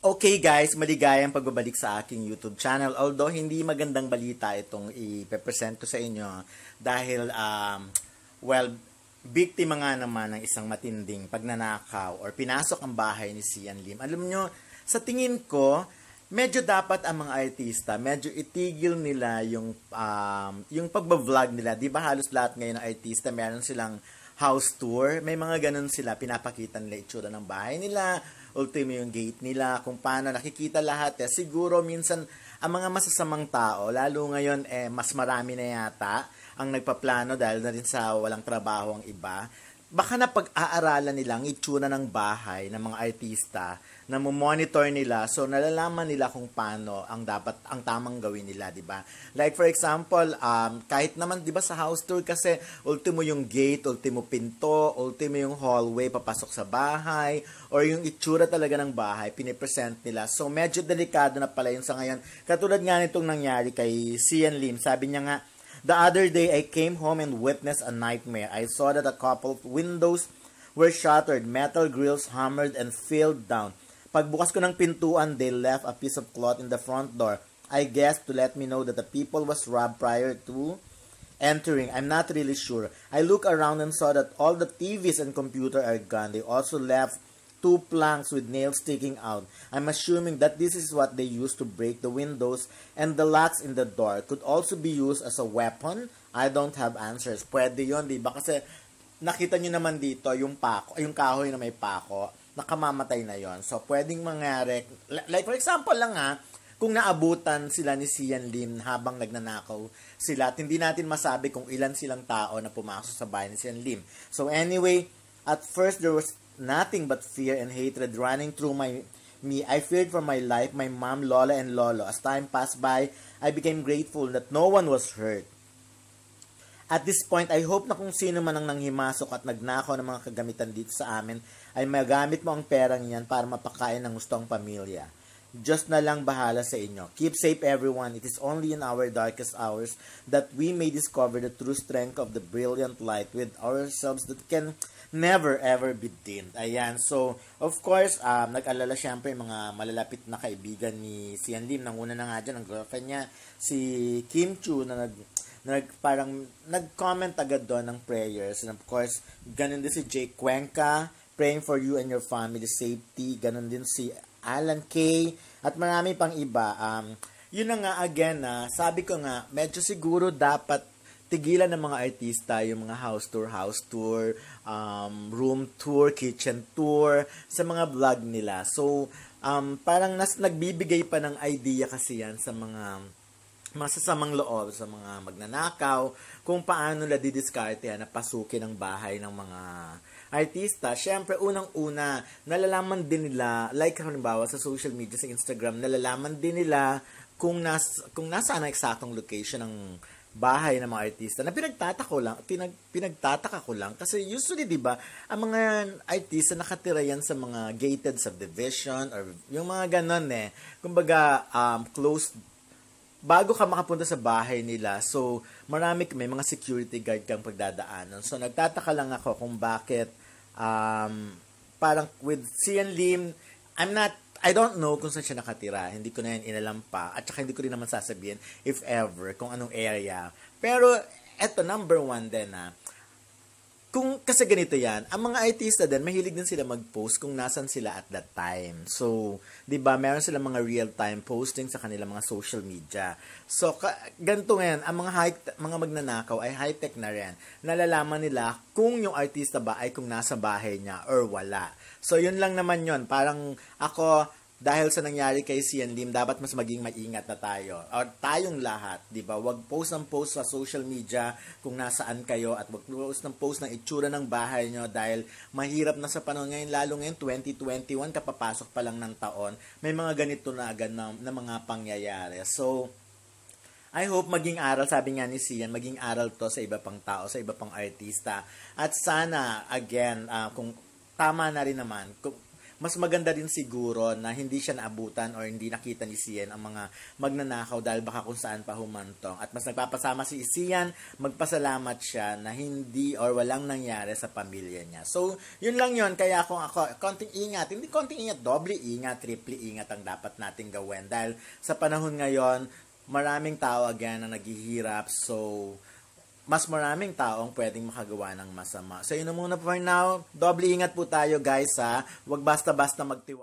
Okay guys, maligayang pagbabalik sa aking YouTube channel. Although hindi magandang balita itong i-present ko sa inyo dahil biktima nga naman ng isang matinding pagnanakaw or pinasok ang bahay ni Sian Lim. Alam nyo, sa tingin ko, medyo dapat ang mga artista, medyo itigil nila yung pagbablog nila. Di ba halos lahat ngayon ng artista, meron silang house tour. May mga ganun sila, pinapakita nila itsura ng bahay nila, ultimo yung gate nila, kung paano nakikita lahat. Siguro minsan ang mga masasamang tao, lalo ngayon mas marami na yata ang nagpaplano dahil na rin sa walang trabaho ang iba. Baka na pag-aaralan nila ang itsura ng bahay ng mga artista na monitor nila, so nalalaman nila kung paano ang tamang gawin nila, di ba? Like for example, kahit naman di ba sa house tour kasi ultimo yung gate, ultimo pinto, ultimo yung hallway papasok sa bahay or yung itsura talaga ng bahay pinipresent nila. So medyo delikado na pala yun sa ngayon. Katulad nga nitong nangyari kay Sian Lim, sabi niya nga, "The other day, I came home and witnessed a nightmare. I saw that a couple of windows were shattered, metal grills hammered and filled down. Pagbukas ko ng pintuan, they left a piece of cloth in the front door. I guess to let me know that the people was robbed prior to entering. I'm not really sure. I look around and saw that all the TVs and computer are gone. They also left 2 planks with nails sticking out. I'm assuming that this is what they used to break the windows, and the locks in the door could also be used as a weapon. I don't have answers." Pwede yun, di ba? Kasi nakita nyo naman dito yung pako, yung kahoy na may pako, nakamamatay na yon. So pwedeng mangyari, like for example lang kung naabutan sila ni Sian Lim habang nagnanakaw sila, at hindi natin masabi kung ilan silang tao na pumasok sa bahay ni Sian Lim. So anyway, at first there was nothing but fear and hatred running through me. I feared for my life, my mom, lola, and lolo. As time passed by, I became grateful that no one was hurt. At this point, I hope na kung sino man ang nanghimasok at nagnakaw ng mga kagamitan dito sa amin, ay magamit mo ang perang yan para mapakain ng gustong pamilya. Diyos na lang bahala sa inyo. Keep safe everyone. It is only in our darkest hours that we may discover the true strength of the brilliant light with ourselves that can never ever be dimmed. Ayan. So, of course, nag-alala syempre yung mga malalapit na kaibigan ni Sian Lim. Nanguna na nga dyan, ang girlfriend niya, si Kim Chu, na parang nag-comment agad doon ng prayers. And of course, ganun din si Jake Cuenca, praying for you and your family safety. Ganun din si Alan K. At marami pang iba. Yun na nga again, sabi ko nga, medyo siguro dapat tigilan ng mga artista yung mga house tour, room tour, kitchen tour, sa mga vlog nila. So, parang nagbibigay pa ng idea kasi yan sa mga masasamang loob, sa mga magnanakaw, kung paano nila didiskarte na pasukin ang bahay ng mga artista. Siyempre, unang-una, nalalaman din nila, like halimbawa sa social media, sa Instagram, nalalaman din nila kung nasaan ang eksaktong location ng bahay ng mga artista, na pinagtataka ko lang kasi usually 'di ba ang mga artista nakatira yan sa mga gated subdivision or yung mga ganon kumbaga closed bago ka makapunta sa bahay nila. So may mga security guard kang pagdadaanan. So nagtataka lang ako kung bakit parang with Sian Lim, I don't know kung saan siya nakatira. Hindi ko na yan inalam pa. At saka hindi ko rin naman sasabihin, if ever, kung anong area. Pero, eto, number 1 din kasi ganito yan, ang mga artista din, mahilig din sila mag-post kung nasan sila at that time. So, di ba, meron sila mga real-time posting sa kanilang mga social media. So, ganito ngayon, ang mga magnanakaw ay high-tech na rin. Nalalaman nila kung yung artista ba ay kung nasa bahay niya or wala. So, yun lang naman yun. Parang ako, dahil sa nangyari kay Sian Lim, dapat mas maging maingat na tayo. Or tayong lahat, di ba? Wag post ng post sa social media kung nasaan kayo at wag post ng itsura ng bahay nyo dahil mahirap na sa panahon ngayon, lalo ngayon 2021, kapapasok pa lang ng taon, may mga ganito na agad na mga pangyayari. So, I hope maging aral, sabi nga ni Sian, maging aral to sa iba pang tao, sa iba pang artista. At sana, again, kung tama na rin naman, mas maganda din siguro na hindi siya naabutan or hindi nakita ni Sian ang mga magnanakaw dahil baka kung saan pa humantong. At mas nagpapasama si Sian, magpasalamat siya na hindi or walang nangyari sa pamilya niya. So, yun lang yun. Kaya kung ako, konting ingat, hindi konting ingat, doble ingat, triple ingat ang dapat nating gawin. Dahil sa panahon ngayon, maraming tao again na naghihirap. So, mas maraming taong pwedeng makagawa ng masama. So, yun na muna for now. Doble ingat po tayo guys ha. Huwag basta-basta magtiwala.